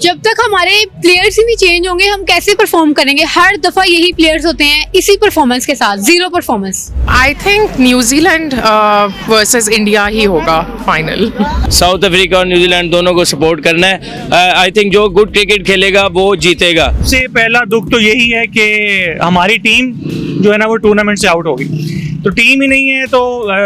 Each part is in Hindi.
जब तक हमारे प्लेयर्स ही नहीं चेंज होंगे हम कैसे परफॉर्म करेंगे? हर दफा यही प्लेयर्स होते हैं इसी परफॉर्मेंस के साथ, zero performance. I think New Zealand versus India ही होगा फाइनल। साउथ अफ्रीका और न्यूजीलैंड दोनों को सपोर्ट करना है। आई थिंक जो गुड क्रिकेट खेलेगा वो जीतेगा। सबसे पहला दुख तो यही है कि हमारी टीम जो है ना वो टूर्नामेंट से आउट होगी, तो टीम ही नहीं है तो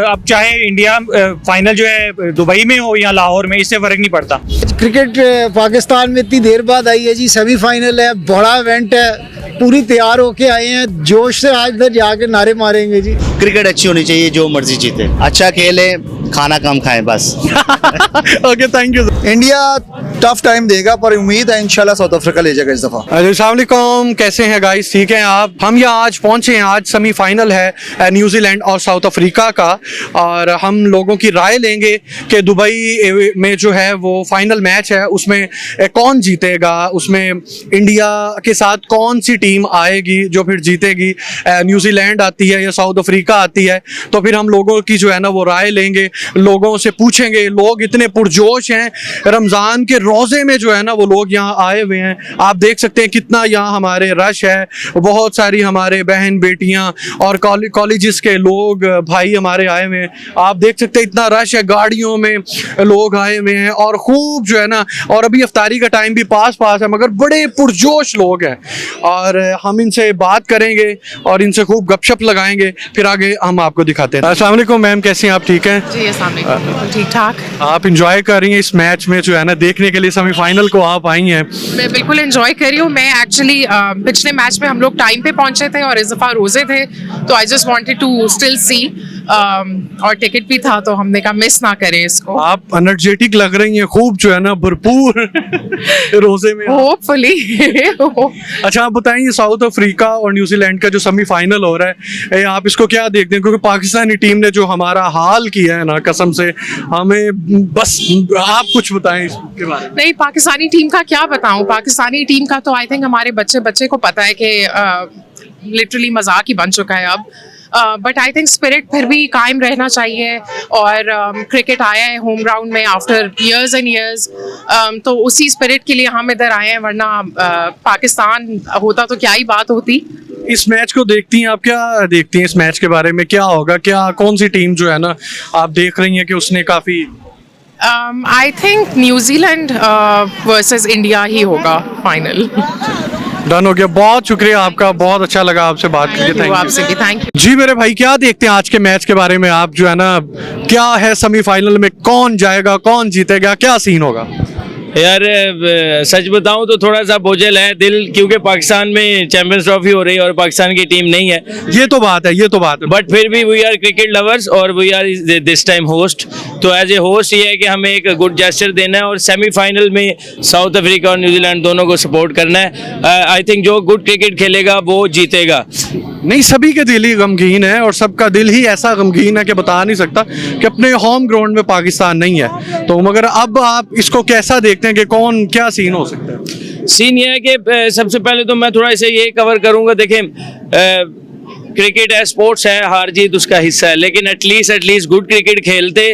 अब चाहे इंडिया फाइनल जो है दुबई में हो या लाहौर में, इससे फर्क नहीं पड़ता। क्रिकेट पाकिस्तान में इतनी देर बाद आई है जी, सेमीफाइनल है, बड़ा इवेंट है, पूरी तैयार होके आए हैं, जोश से आज इधर जाके नारे मारेंगे जी। क्रिकेट अच्छी होनी चाहिए, जो मर्जी जीते, अच्छा खेले, खाना कम खाएं बस। Okay, thank you. India tough time देगा पर उम्मीद है इंशाल्लाह साउथ अफ्रीका ले जाएगा इस दफा। अस्सलाम वालेकुम, कैसे हैं गाइस? ठीक हैं आप? हम यहाँ आज पहुँचे हैं, आज सेमीफाइनल है न्यूजीलैंड और साउथ अफ्रीका का, और हम लोगों की राय लेंगे कि दुबई में जो है वो फाइनल मैच है, उसमें कौन जीतेगा, उसमें इंडिया के साथ कौन सी टीम आएगी जो फिर जीतेगी, न्यूजीलैंड आती है या साउथ अफ्रीका आती है। तो फिर हम लोगों की जो है ना वो राय लेंगे, लोगों से पूछेंगे। लोग इतने पुरजोश हैं, रमज़ान के रोज़े में जो है ना वो लोग यहाँ आए हुए हैं। आप देख सकते हैं कितना यहाँ हमारे रश है, बहुत सारी हमारे बहन बेटियाँ और कॉलेजेस के लोग भाई हमारे आए हुए हैं। आप देख सकते हैं इतना रश है, गाड़ियों में लोग आए हुए हैं और खूब जो है ना, और अभी इफ्तारी का टाइम भी पास है, मगर बड़े पुरजोश लोग हैं। और हम इनसे बात करेंगे और इनसे खूब गपशप लगाएंगे, फिर आगे हम आपको दिखाते हैं। अस्सलाम वालेकुम मैम, कैसी हैं आप? ठीक हैं जी, अस्सलाम वालेकुम, बिल्कुल ठीक ठाक। आप इंजॉय कर रही हैं इस मैच में जो है ना, देखने के लिए सेमीफाइनल को आप आई हैं? मैं बिल्कुल एंजॉय कर रही हूँ। मैं एक्चुअली पिछले मैच में हम लोग टाइम पे पहुंचे थे और इस दफ़ा रोजे थे, तो I just wanted to still see, और टिकट भी था तो हमने कहा मिस ना करें इसको। आप एनर्जेटिक लग रही हैं खूब जो है ना, भरपूर रोजे में। होपफुली। अच्छा आप बताएं, ये साउथ अफ्रीका और न्यूजीलैंड का जो सेमीफाइनल हो रहा है, ये आप इसको क्या देखते हैं? क्योंकि पाकिस्तानी टीम ने जो हमारा हाल किया है ना, कसम से हमें, बस आप कुछ बताएं इसके बारे में। नहीं, पाकिस्तानी टीम का क्या बताऊं? पाकिस्तानी टीम का तो आई थिंक हमारे बच्चे को पता है कि लिटरली मजाक ही बन चुका है अब। बट आई थिंक स्पिरिट फिर भी कायम रहना चाहिए, और क्रिकेट आया है होम ग्राउंड में आफ्टर इयर्स एंड इयर्स, तो उसी स्पिरिट के लिए हम इधर आए हैं, वरना पाकिस्तान होता तो क्या ही बात होती। इस मैच को देखती हैं आप? क्या देखती हैं इस मैच के बारे में? क्या होगा, क्या कौन सी टीम जो है ना आप देख रही हैं कि उसने काफ़ी? I think New Zealand versus India ही होगा फाइनल। डन हो गया। बहुत शुक्रिया आपका, बहुत अच्छा लगा आपसे बात करके। Thank you. आपसे भी थैंक यू। जी मेरे भाई, क्या देखते हैं आज के मैच के बारे में आप? जो है ना, क्या है सेमीफाइनल में, कौन जाएगा, कौन जीतेगा, क्या सीन होगा? यार सच बताऊं तो थोड़ा सा बोझल है दिल, क्योंकि पाकिस्तान में चैंपियंस ट्रॉफी हो रही है और पाकिस्तान की टीम नहीं है। ये तो बात है, ये तो बात है। बट फिर भी वी आर क्रिकेट लवर्स और we are this time host, तो एज ए होस्ट ये है कि हमें एक गुड जेस्चर देना है और सेमीफाइनल में साउथ अफ्रीका और न्यूजीलैंड दोनों को सपोर्ट करना है। आई थिंक जो गुड क्रिकेट खेलेगा वो जीतेगा। नहीं, सभी के दिल ही गमगीन है और सबका दिल ही ऐसा गमगीन है कि बता नहीं सकता कि अपने होम ग्राउंड में पाकिस्तान नहीं है। तो मगर अब आप इसको कैसा देखते हैं कि कौन, क्या सीन हो सकता है? सीन ये है कि सबसे पहले तो मैं थोड़ा इसे ये कवर करूंगा। देखें, क्रिकेट है, स्पोर्ट्स है, हार जीत उसका हिस्सा है, लेकिन एटलीस्ट गुड क्रिकेट खेलते,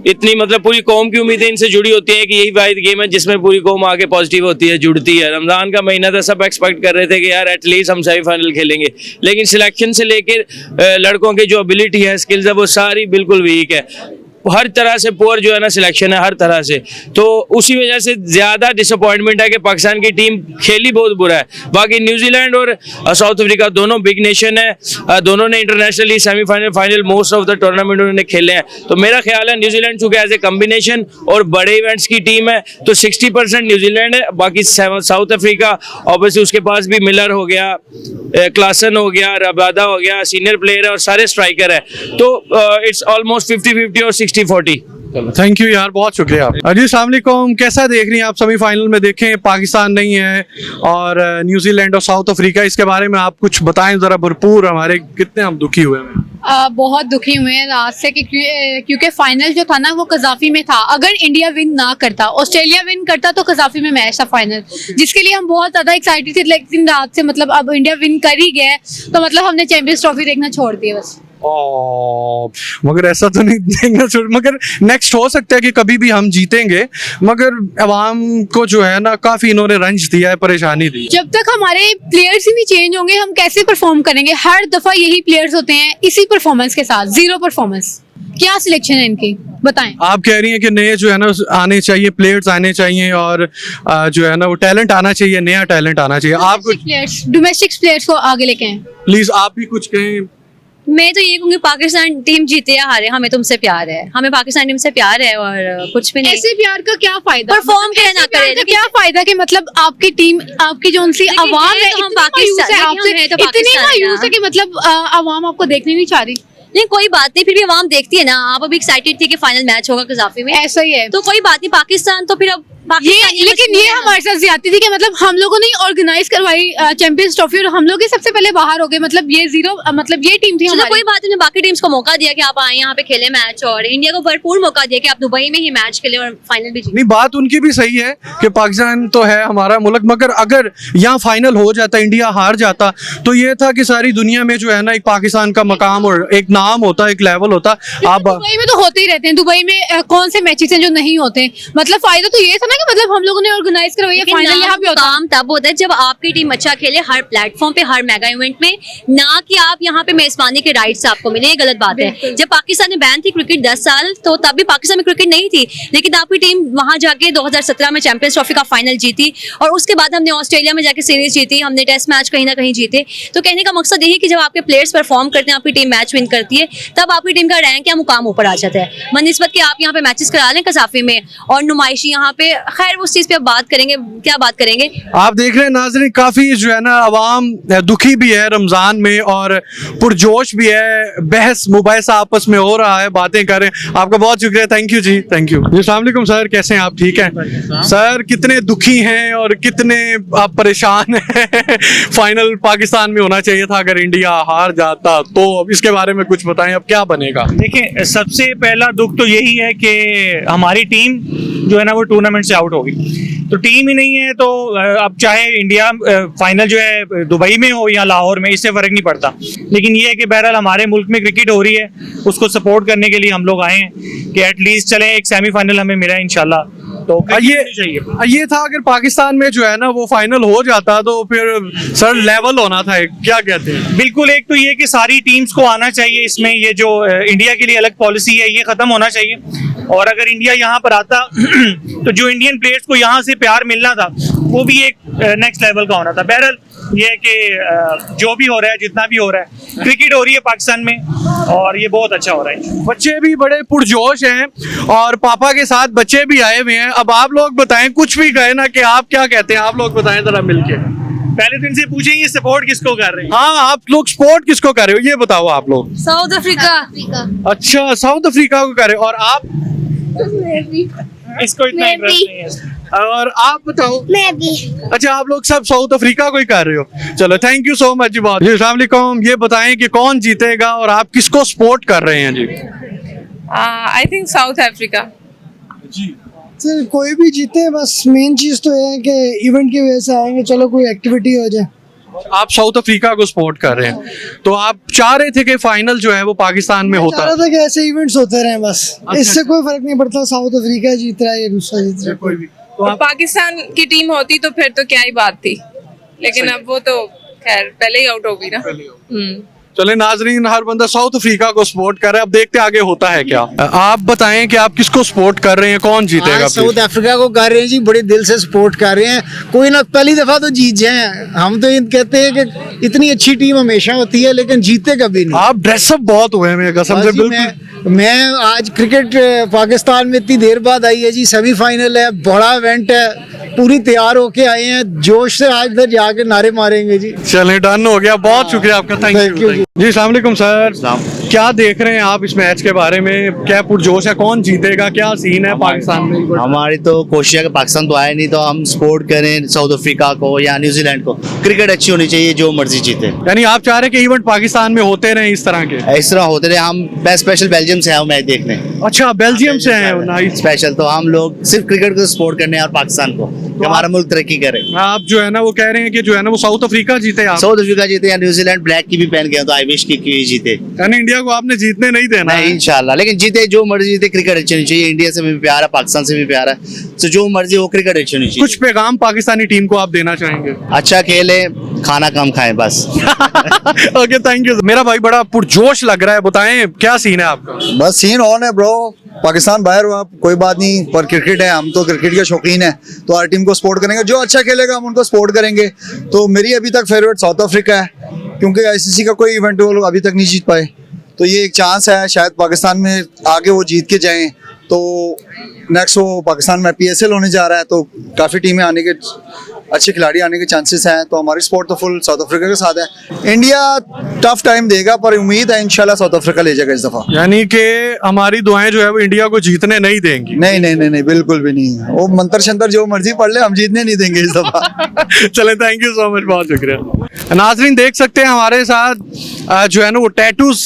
इतनी मतलब पूरी कौम की उम्मीदें इनसे जुड़ी होती है कि यही वाहिद गेम है जिसमें पूरी कौम आके पॉजिटिव होती है, जुड़ती है। रमज़ान का महीना था, सब एक्सपेक्ट कर रहे थे कि यार एटलीस्ट हम सेमीफाइनल खेलेंगे, लेकिन सिलेक्शन से लेकर लड़कों की जो एबिलिटी है, स्किल्स है, वो सारी बिल्कुल वीक है। हर तरह से पुअर जो है ना सिलेक्शन है, हर तरह से। तो उसी वजह से ज़्यादा डिसअपॉइंटमेंट है कि पाकिस्तान की टीम खेली बहुत बुरा है। बाकी न्यूजीलैंड और साउथ अफ्रीका दोनों बिग नेशन है, दोनों ने internationally semifinal, final, most of the tournament उन्होंने खेले हैं। तो मेरा ख्याल है न्यूजीलैंड चूँकि एज ए कम्बिनेशन और बड़े इवेंट्स की टीम है, तो 60% न्यूजीलैंड है, बाकी साउथ अफ्रीका ऑब्वियसली उसके पास भी मिलर हो गया, क्लासन हो गया, रबादा हो गया, सीनियर प्लेयर है और सारे स्ट्राइकर है। तो इट्स ऑलमोस्ट 50-50 और 60-40। थैंक यू यार, बहुत शुक्रिया। अजी अस्सलाम वालेकुम, कैसा देख रही हैं आप सेमीफाइनल में? देखें पाकिस्तान नहीं है और न्यूजीलैंड और साउथ अफ्रीका, इसके बारे में आप कुछ बताएं जरा भरपूर। हमारे कितने हम दुखी हुए हैं? बहुत दुखी हुए हैं रात से, क्योंकि फाइनल जो था ना वो कजाफी में था। अगर इंडिया विन ना करता, ऑस्ट्रेलिया विन करता, तो कजाफी में मैच था फाइनल, जिसके लिए हम बहुत ज्यादा एक्साइटेड थे। लेकिन रात से मतलब अब इंडिया विन कर ही गया है, तो मतलब हमने चैंपियंस ट्रॉफी देखना छोड़ दिया बस। मगर ऐसा तो नहीं देखना चाहिए, मगर नेक्स्ट हो सकता है कि कभी भी हम जीतेंगे, मगर अवाम को जो है ना काफी इन्होंने रंज दिया है, परेशानी दी है। जब तक हमारे प्लेयर्स ही नहीं चेंज होंगे हम कैसे परफॉर्म करेंगे? हर दफा यही प्लेयर्स होते हैं इसी परफॉर्मेंस के साथ, जीरो परफॉर्मेंस। क्या सिलेक्शन है इनकी, बताएं। आप कह रही हैं कि नए जो है ना आने चाहिए, प्लेयर्स आने चाहिए और जो है ना वो टैलेंट आना चाहिए, नया टैलेंट आना चाहिए। आप कुछ डोमेस्टिक प्लेयर्स को आगे लेके आए। प्लीज आप भी कुछ कहें। मैं तो ये कहूँगी पाकिस्तान टीम जीते या हारे हमें तुमसे प्यार है, हमें पाकिस्तान टीम से प्यार है और कुछ भी नहीं। ऐसे प्यार का क्या फायदा? परफॉर्म करे ना करे, लेकिन क्या फायदा कि मतलब आपकी टीम, आपकी जो उनसी आवाम है, हम पाकिस्तान इतनी मायूस है कि मतलब आवाम आपको देखने नहीं चाह रही। नहीं कोई बात नहीं, फिर भी आवाम देखती है ना। आप अभी एक्साइटेड थी कि फाइनल मैच होगा कजाफी में, ऐसा ही है तो कोई बात नहीं। पाकिस्तान तो फिर अब लेकिन ये हमारे साथ ज्यादती थी कि मतलब हम लोगों ने ऑर्गेनाइज करवाई चैंपियंस ट्रॉफी और हम लोग ही सबसे पहले बाहर हो गए। मतलब ये जीरो, मतलब ये टीम थी हमारी। कोई बात नहीं, बाकी टीम्स को मौका दिया कि आप आए यहाँ पे खेले मैच, और इंडिया को भरपूर मौका दिया कि आप दुबई में ही मैच खेले और फाइनल भी जीते। नहीं, बात उनकी भी सही है कि पाकिस्तान तो है हमारा मुल्क, मगर अगर यहाँ फाइनल हो जाता, इंडिया हार जाता, तो ये था कि सारी दुनिया में जो है ना एक पाकिस्तान का मकाम और एक नाम होता, एक लेवल होता। आप दुबई में तो होते ही रहते हैं, दुबई में कौन से मैचेस हैं जो नहीं होते? मतलब फायदा तो ये था ना कि मतलब हम लोगों ने ऑर्गेनाइज करवाई, फाइनल यहाँ पे होता। काम तब होता है जब आपकी टीम अच्छा खेले हर प्लेटफॉर्म पे, हर मेगा इवेंट में, ना कि आप यहाँ पे मेजबानी के राइट्स आपको मिले। ये गलत बात है। जब पाकिस्तान में बैन थी क्रिकेट 10 साल, तो तब भी पाकिस्तान में क्रिकेट नहीं थी, लेकिन आपकी टीम वहां जाके 2017 में चैंपियंस ट्रॉफी का फाइनल जीती, और उसके बाद हमने ऑस्ट्रेलिया में जाके सीरीज जीती, हमने टेस्ट मैच कहीं ना कहीं जीते। तो कहने का मकसद यही कि जब आपके प्लेयर्स परफॉर्म करते हैं, आपकी टीम मैच विन करती है, तब आपकी टीम का रैंक या मुकाम ऊपर आ जाता है। बनिस्बत कि आप यहाँ पे मैचेस करा लें कजाफी में और नुमाइशी यहाँ पे, खैर उस चीज पे अब बात करेंगे, क्या बात करेंगे। आप देख रहे हैं नाज़रीन, काफी जो है ना अवाम दुखी भी है रमजान में और पुरजोश भी है, बहस मुबाहिसा आपस में हो रहा है, बातें कर रहे हैं। आपका बहुत शुक्रिया, थैंक यू जी, थैंक यू। अस्सलाम वालेकुम सर, कैसे हैं आप? ठीक हैं सर? कितने दुखी हैं और कितने आप परेशान हैं? फाइनल पाकिस्तान में होना चाहिए था, अगर इंडिया हार जाता तो। अब इसके बारे में कुछ बताएं, अब क्या बनेगा? देखिए, सबसे पहला दुख तो यही है कि हमारी टीम जो है ना वो टूर्नामेंट से आउट होगी। तो टीम ही नहीं है तो अब चाहे इंडिया फाइनल जो है दुबई में हो या लाहौर में, इससे फर्क नहीं पड़ता। लेकिन ये है कि बहरहाल हमारे मुल्क में क्रिकेट हो रही है, उसको सपोर्ट करने के लिए हम लोग आए हैं कि एटलीस्ट चले एक सेमीफाइनल हमें मिला इंशाल्लाह। तो ये था अगर पाकिस्तान में जो है ना वो फाइनल हो जाता तो फिर सर लेवल होना था, क्या कहते हैं? बिल्कुल, एक तो ये कि सारी टीम्स को आना चाहिए इसमें, ये जो इंडिया के लिए अलग पॉलिसी है ये खत्म होना चाहिए। और अगर इंडिया यहाँ पर आता तो जो इंडियन प्लेयर्स को यहाँ से प्यार मिलना था वो भी एक नेक्स्ट लेवल का होना था। बहरहाल ये है कि जो भी हो रहा है, जितना भी हो रहा है, क्रिकेट हो रही है पाकिस्तान में और ये बहुत अच्छा हो रहा है। बच्चे भी बड़े पुरजोश हैं और पापा के साथ बच्चे भी आए हुए हैं। अब आप लोग बताएं, कुछ भी कहे ना कि आप क्या कहते हैं, आप लोग बताएं जरा मिलके। पहले दिन से पूछे ये सपोर्ट किसको कर रहे हैं? हाँ, आप लोग सपोर्ट किसको कर रहे हो ये बताओ आप लोग। South Africa. अच्छा, साउथ अफ्रीका को कर रहे हो। और आप? इसको इतना इंटरेस्ट नहीं है। और आप बताओ? मैं भी। अच्छा, आप लोग सब साउथ अफ्रीका को ही कर रहे हो। चलो, थैंक यू सो मच जी, बहुत जी। अस्सलाम वालेकुम, ये बताएं कि कौन जीतेगा और आप किसको सपोर्ट कर रहे हैं जी? आई थिंक साउथ अफ्रीका जी। सर कोई भी जीते, बस मेन चीज़ तो है कि इवेंट की वजह से आएंगे, चलो कोई एक्टिविटी हो जाए। आप साउथ अफ्रीका को सपोर्ट कर रहे हैं, तो आप चाह रहे थे कि फाइनल जो है वो पाकिस्तान में होता? चाह रहा था कि ऐसे इवेंट्स होते रहे बस। इससे कोई फर्क नहीं पड़ता साउथ अफ्रीका जीत रहा है या दूसरा जीत रहा है, कोई भी। तो पाकिस्तान की टीम होती तो फिर तो क्या ही बात थी, लेकिन अब वो तो खैर पहले ही आउट हो गई ना। चले नाजरीन, हर बंदा साउथ अफ्रीका को सपोर्ट कर रहा है, अब देखते आगे होता है क्या। आप बताएं कि आप किसको सपोर्ट कर रहे हैं, कौन जीतेगा? साउथ अफ्रीका को कर रहे हैं जी, बड़े दिल से सपोर्ट कर रहे हैं। कोई ना पहली दफा तो जीत जाए। हम तो कहते हैं कि इतनी अच्छी टीम हमेशा होती है लेकिन जीते कभी नहीं। आप ड्रेसअप बहुत हुए हैं कसम से। बिल्कुल, मैं आज क्रिकेट पाकिस्तान में इतनी देर बाद आई है जी, सेमीफाइनल है, बड़ा इवेंट है, पूरी तैयार होके आए हैं, जोश से आज इधर जाके नारे मारेंगे जी। चलें, डन हो गया, बहुत शुक्रिया आपका, थैंक यू जी। अस्सलाम वालेकुम सर, क्या देख रहे हैं आप इस मैच के बारे में? क्या पुरजोश है, कौन जीतेगा, क्या सीन है पाकिस्तान में? हमारी तो कोशिश है कि पाकिस्तान तो आए नहीं तो हम सपोर्ट करें साउथ अफ्रीका को या न्यूजीलैंड को। क्रिकेट अच्छी होनी चाहिए, जो मर्जी जीते। यानी आप चाह रहे हैं कि इवेंट पाकिस्तान में होते रहे इस तरह के? इस तरह होते रहे। हम स्पेशल बेल्जियम से आए मैच देखने। अच्छा, बेल्जियम से आए हो? नाइस। स्पेशल तो हम लोग सिर्फ क्रिकेट को सपोर्ट करने और पाकिस्तान को। कि हमारा मुल्क तरक्की करे। आप जो है ना वो कह रहे हैं कि जो है ना वो साउथ अफ्रीका जीते आप, साउथ अफ्रीका जीते या न्यूजीलैंड ब्लैक की भी पहन गए तो आई विश की जीते। यानी इंडिया को आपने जीतने नहीं देना नहीं है। इंशाल्लाह, लेकिन जीते जो मर्जी जीते, क्रिकेट अच्छी होनी चाहिए। इंडिया से भी प्यार है, पाकिस्तान से भी प्यार है, तो जो मर्जी हो क्रिकेट अच्छी होनी चाहिए। कुछ पैगाम पाकिस्तानी टीम को आप देना चाहेंगे? अच्छा खेले, खाना कम खाएं बस। Okay thank you. मेरा भाई बड़ा पुरजोश लग रहा है, बताएं क्या सीन है आपका? बस सीन ऑन है ब्रो, पाकिस्तान बाहर हुआ कोई बात नहीं, पर क्रिकेट है, हम तो क्रिकेट के शौकीन हैं, तो हर टीम को सपोर्ट करेंगे, जो अच्छा खेलेगा हम उनको सपोर्ट करेंगे। तो मेरी अभी तक फेवरेट साउथ अफ्रीका है, क्योंकि आईसीसी का कोई इवेंट वो लोग अभी तक नहीं जीत पाए, तो ये एक चांस है शायद पाकिस्तान में आगे वो जीत के जाएं। तो नेक्स्ट वो पाकिस्तान में PSL होने जा रहा है, तो काफ़ी टीमें आने के, अच्छे खिलाड़ी आने के चांसेस हैं, तो हमारी सपोर्ट तो फुल साउथ अफ्रीका के साथ है। इंडिया टफ टाइम देगा, पर उम्मीद है इंशाल्लाह साउथ अफ्रीका ले जाएगा इस दफा। यानी कि हमारी दुआएं जो है वो इंडिया को जीतने नहीं देंगी। नहीं नहीं नहीं नहीं, बिल्कुल भी नहीं, वो मंत्र शंतर जो मर्जी पढ़ ले, हम जीतने नहीं देंगे इस दफा। चले थैंक यू सो मच, बहुत शुक्रिया। नाजरीन देख सकते हैं हमारे साथ जो है ना वो टैटूज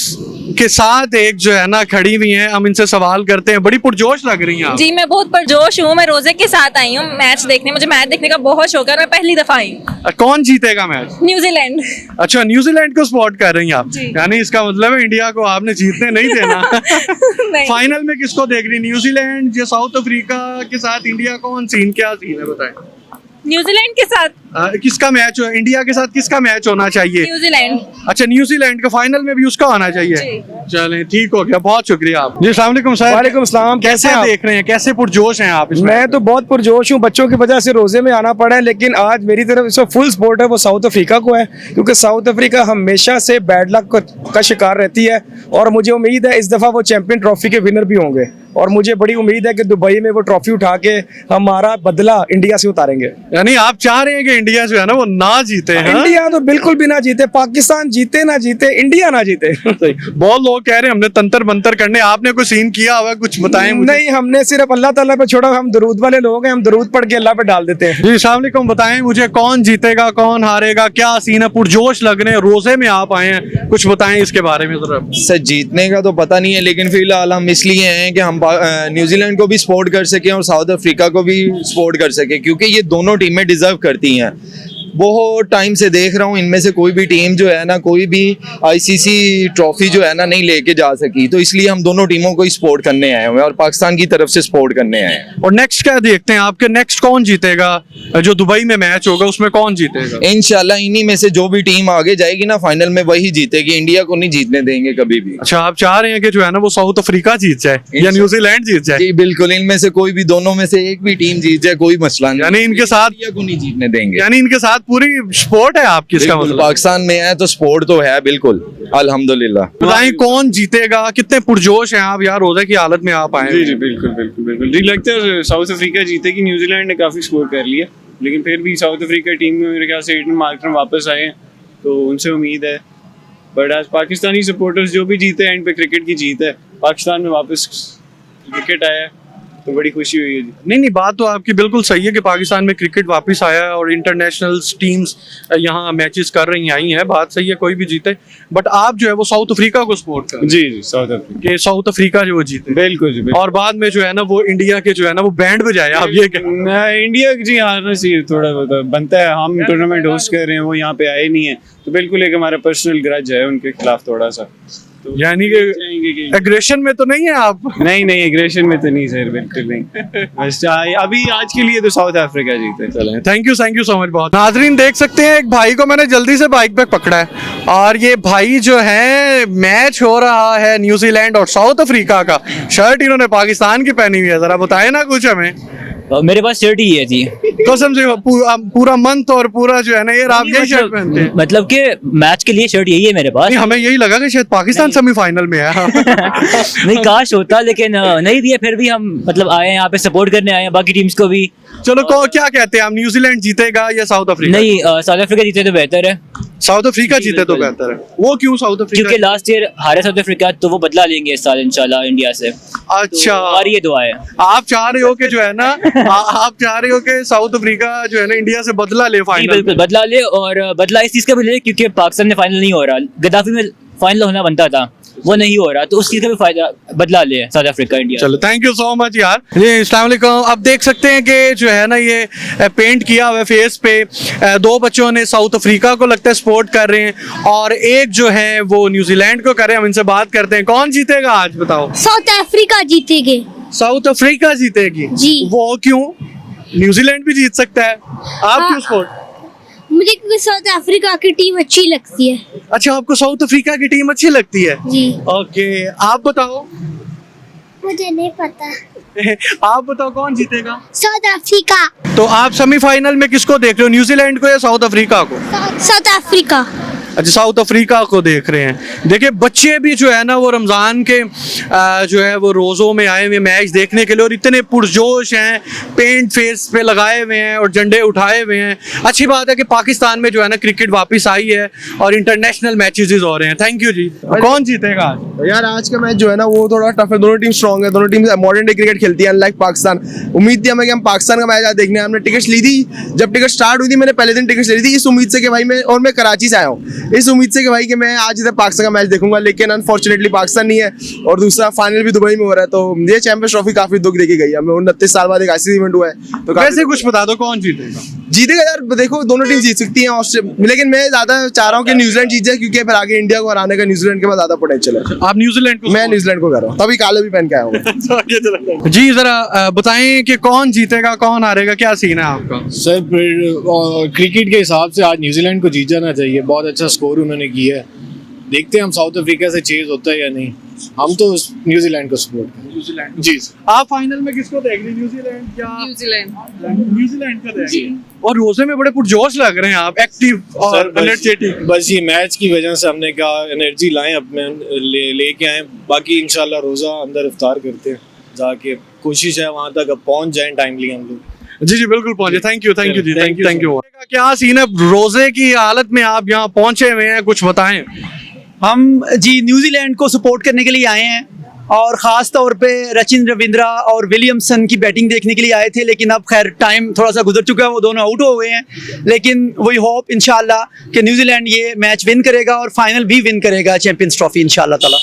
के साथ एक जो है ना खड़ी हुई हैं, हम इनसे सवाल करते हैं। बड़ी पुरजोश लग रही हैं आप। जी मैं बहुत पुरजोश हूँ, मैं रोजे के साथ आई हूँ मैच देखने, मुझे मैच देखने का बहुत शौक है, मैं पहली दफा आई हूँ। कौन जीतेगा मैच? न्यूजीलैंड। अच्छा न्यूजीलैंड को सपोर्ट कर रही हैं आप, जी। यानी इसका मतलब है इंडिया को आपने जीतने नहीं देना। नहीं। फाइनल में किसको देख रही, न्यूजीलैंड या साउथ अफ्रीका के साथ इंडिया? कौन सीन, क्या सीन है बताएं? न्यूजीलैंड के साथ। किसका मैच हो, इंडिया के साथ किसका मैच होना चाहिए? न्यूजीलैंड। अच्छा न्यूजीलैंड का फाइनल में भी उसका होना चाहिए। चलें ठीक हो गया, बहुत शुक्रिया आप जी। अस्सलाम वालेकुम सर। वालेकुम सलाम, कैसे कैसे आप? देख रहे हैं, कैसे पुरजोश हैं आप इसमें? मैं तो बहुत पुरजोश हूँ, बच्चों की वजह से रोजे में आना पड़ा है, लेकिन आज मेरी तरफ से फुल सपोर्ट है वो साउथ अफ्रीका को है, क्योंकि साउथ अफ्रीका हमेशा से बैड लक का शिकार रहती है, और मुझे उम्मीद है इस दफा वो चैंपियन ट्रॉफी के विनर भी होंगे, और मुझे बड़ी उम्मीद है कि दुबई में वो ट्रॉफी उठा के हमारा बदला इंडिया से उतारेंगे। यानी आप चाह रहे हैं कि इंडिया जो है ना वो ना जीते? हाँ? इंडिया तो बिल्कुल भी ना जीते, पाकिस्तान जीते ना जीते, इंडिया ना जीते। बहुत लोग कह रहे हैं हमने तंत्र मंत्र करने, आपने कोई सीन किया हुआ कुछ बताएं मुझे? नहीं, हमने सिर्फ अल्लाह ताला पे छोड़ा, हम दरूद वाले लोग हैं, हम दरूद पढ़ के अल्लाह पे डाल देते हैं। जी अस्सलाम वालेकुम, बताएं मुझे कौन जीतेगा कौन हारेगा, क्या सीन है? पुरजोश लग रहे हैं, रोजे में आप आए हैं, कुछ बताएं इसके बारे में जरा। सर जीतने का तो पता नहीं है, लेकिन फिलहाल हम इसलिए हैं कि हम न्यूजीलैंड को भी सपोर्ट कर सकें और साउथ अफ्रीका को भी सपोर्ट कर सकें, क्योंकि ये दोनों टीमें डिजर्व करती हैं। बहुत टाइम से देख रहा हूँ इनमें से कोई भी टीम जो है ना, कोई भी आईसीसी ट्रॉफी जो है ना नहीं लेके जा सकी, तो इसलिए हम दोनों टीमों को ही सपोर्ट करने आए हुए हैं और पाकिस्तान की तरफ से सपोर्ट करने आए हैं। और नेक्स्ट क्या देखते हैं आपके, नेक्स्ट कौन जीतेगा? जो दुबई में मैच होगा उसमें कौन जीतेगा? इंशाल्लाह इन्हीं में से जो भी टीम आगे जाएगी ना फाइनल में वही जीतेगी, इंडिया को नहीं जीतने देंगे कभी भी। अच्छा आप चाह रहे हैं कि जो है ना वो साउथ अफ्रीका जीत जाए या न्यूजीलैंड जीत जाए? जी बिल्कुल, इनमें से कोई भी, दोनों में से एक भी टीम जीत जाए कोई मसला नहीं, यानी इनके साथ इंडिया को नहीं जीतने देंगे। यानी इनके साथ पूरी स्पोर्ट है आपकी, इसका बिल्कुल, मतलब? पाकिस्तान में है तो स्पोर्ट तो है बिल्कुल, अल्हम्दुलिल्लाह। बताएं कौन जीतेगा, कितने पुरजोश हैं आप यार, रोजे की हालत में आप आए? जी जी बिल्कुल बिल्कुल बिल्कुल जी, लगता है साउथ अफ्रीका जीतेगी। न्यूजीलैंड ने काफ़ी स्कोर कर लिया, लेकिन फिर भी साउथ अफ्रीका टीम में मेरे ख्याल से एडन मार्करम वापस आए हैं, तो उनसे उम्मीद है। बट आज पाकिस्तानी सपोर्टर्स जो भी जीते एंड पे क्रिकेट की जीत है, पाकिस्तान में वापस क्रिकेट आया है तो बड़ी खुशी हुई है जी। नहीं बात तो आपकी बिल्कुल सही है कि पाकिस्तान में क्रिकेट वापस आया है और इंटरनेशनल टीम्स यहाँ मैचेस कर रही आई हैं, बात सही है, कोई भी जीते। बट आप जो है वो साउथ अफ्रीका को सपोर्ट कर? जी जी, साउथ अफ्रीका जो वो जीते। बिल्कुल जी, और बाद में जो है ना वो इंडिया के जो है ना वो बैंड बजाए, आप ये इंडिया जी हारना चाहिए, थोड़ा बहुत बनता है। हम टूर्नामेंट होस्ट कर रहे हैं, वो यहाँ पे आए नहीं है, तो बिल्कुल एक हमारा पर्सनल ग्रज है उनके खिलाफ थोड़ा सा। तो यानी कि एग्रेशन में तो नहीं है आप? नहीं एग्रेशन में तो नहीं सर, बिल्कुल नहीं। बस अभी आज के लिए तो साउथ अफ्रीका जीते। चलें, थैंक यू सो मच बहुत। नाजरीन देख सकते हैं एक भाई को मैंने जल्दी से बाइक पे पकड़ा है, और ये भाई जो है मैच हो रहा है न्यूजीलैंड और साउथ अफ्रीका का, शर्ट इन्होंने पाकिस्तान की पहनी हुई है, जरा बताए ना कुछ हमें। मेरे पास शर्ट ही है जी, कसम से पूरा मंथ और पूरा जो है ना यार आप यही शर्ट पहनते हैं? मतलब कि मैच के लिए शर्ट यही है मेरे पास। हमें यही लगा कि शायद पाकिस्तान सेमीफाइनल में है। नहीं काश होता, लेकिन नहीं दिया, फिर भी हम मतलब आए हैं यहाँ पे सपोर्ट करने आए हैं बाकी टीम्स को भी। चलो क्या कहते हैं आप, न्यूजीलैंड जीतेगा या साउथ अफ्रीका? नहीं साउथ अफ्रीका जीते तो बेहतर है। साउथ अफ्रीका जीते तो बेहतर है? वो क्यों साउथ अफ्रीका? क्योंकि लास्ट ईयर हारे साउथ अफ्रीका, तो वो बदला लेंगे इस साल इंशाल्लाह इंडिया से। अच्छा, और ये दुआ है। आप चाह रहे हो कि जो है ना आप चाह रहे हो कि साउथ अफ्रीका जो है ना इंडिया से बदला ले फाइनल? बिल्कुल बदला ले, और बदला इस चीज का भी ले क्योंकि पाकिस्तान में फाइनल नहीं हो रहा, गद्दाफी में फाइनल होना बनता था, वो नहीं हो रहा, तो उस चीज़ का भी फायदा बदला ले साउथ अफ्रीका इंडिया। चलो थैंक यू सो मच यार। जी अस्सलाम वालेकुम। अब देख सकते हैं कि जो है ना ये पेंट किया हुआ है फेस पे, दो बच्चों ने साउथ अफ्रीका को लगता है सपोर्ट कर रहे हैं और एक जो है वो न्यूजीलैंड को कर रहे हैं। हम इनसे बात करते हैं, कौन जीतेगा आज बताओ? साउथ अफ्रीका जीतेगी। साउथ अफ्रीका जीतेगी जी। वो क्यों? न्यूजीलैंड भी जीत सकता है, आप क्यों सपोर्ट? मुझे क्योंकि साउथ अफ्रीका की टीम अच्छी लगती है। अच्छा आपको साउथ अफ्रीका की टीम अच्छी लगती है? जी। ओके आप बताओ? मुझे नहीं पता। आप बताओ कौन जीतेगा? South Africa. तो आप सेमीफाइनल में किसको देख रहे हो, न्यूजीलैंड को या साउथ अफ्रीका को? South Africa. अच्छा साउथ अफ्रीका को देख रहे हैं। देखिए बच्चे भी जो है ना वो रमज़ान के जो है वो रोज़ों में आए हुए मैच देखने के लिए और इतने पुरजोश हैं, पेंट फेस पे लगाए हुए हैं और झंडे उठाए हुए हैं। अच्छी बात है कि पाकिस्तान में जो है ना क्रिकेट वापस आई है और इंटरनेशनल मैचेस हो रहे हैं। थैंक यू जी। कौन जीतेगा आज? यार आज का मैच जो है ना वो थोड़ा टफ है, दोनों टीम स्ट्रांग है, दोनों टीम मॉडर्न डे क्रिकेट खेलती है अनलाइक पाकिस्तान। उम्मीद थी हमें कि हम पाकिस्तान का मैच आज देखने आए, हमने टिकट ली थी। जब टिकट स्टार्ट हुई थी मैंने पहले दिन टिकट ली थी इस उम्मीद से कि भाई मैं कराची से आया हूँ, इस उम्मीद से कि भाई कि मैं आज इधर पाकिस्तान का मैच देखूंगा, लेकिन अनफॉर्चुनेटली पाकिस्तान नहीं है और दूसरा फाइनल भी दुबई में हो रहा है। तो ये चैंपियंस ट्रॉफी काफी दुख देके गई है हमें, 29 साल बाद एक ऐसी इवेंट हुआ है। तो वैसे कुछ बता दो कौन जीतेगा? जीतेगा यार, देखो दोनों टीम जीत सकती हैं, लेकिन मैं ज्यादा चाह रहा हूँ कि न्यूजीलैंड जीत जाए क्योंकि फिर आगे इंडिया को हराने का न्यूजीलैंड के पास ज्यादा पोटेंशियल है। आप न्यूजीलैंड को? मैं न्यूजीलैंड को कर रहा हूँ, तभी काले भी पहन के आया हूँ। जी जरा बताएं कि कौन जीतेगा कौन हारेगा, क्या सीन है आपका? सर क्रिकेट के हिसाब से आज न्यूजीलैंड को जीत जाना चाहिए, बहुत अच्छा स्कोर उन्होंने किया है। देखते हैं हम साउथ अफ्रीका से चेज होता है या नहीं, हम तो न्यूजीलैंड को सपोर्ट करें। न्यूजीलैंड जी। आप फाइनल में किसको देख रहे हैं, न्यूजीलैंड या न्यूजीलैंड को देख रहे हैं? और रोजे में बड़े पुरजोश लग रहे हैं आप, एक्टिव और एनर्जेटिक। बस ये मैच की वजह से हमने कहा एनर्जी लाएं अपने लेके आए, बाकी इंशाल्लाह रोजा अंदर इफ्तार करते हैं जाके, कोशिश है वहां तक अब पहुंच जाएं टाइमली हम लोग। जी जी बिल्कुल पहुंचे। थैंक यू जी, थैंक यू। क्या सीन है रोजे की हालत में, आप यहाँ पहुंचे हुए हैं, कुछ बताएं। हम जी न्यूजीलैंड को सपोर्ट करने के लिए आए हैं और ख़ास तौर पे सचिन रविंद्रा और विलियमसन की बैटिंग देखने के लिए आए थे, लेकिन अब खैर टाइम थोड़ा सा गुजर चुका है, वो दोनों आउट हो गए हैं। लेकिन वी होप इंशाल्लाह कि न्यूजीलैंड ये मैच विन करेगा और फाइनल भी विन करेगा चैंपियंस ट्रॉफी इंशाल्लाह ताला।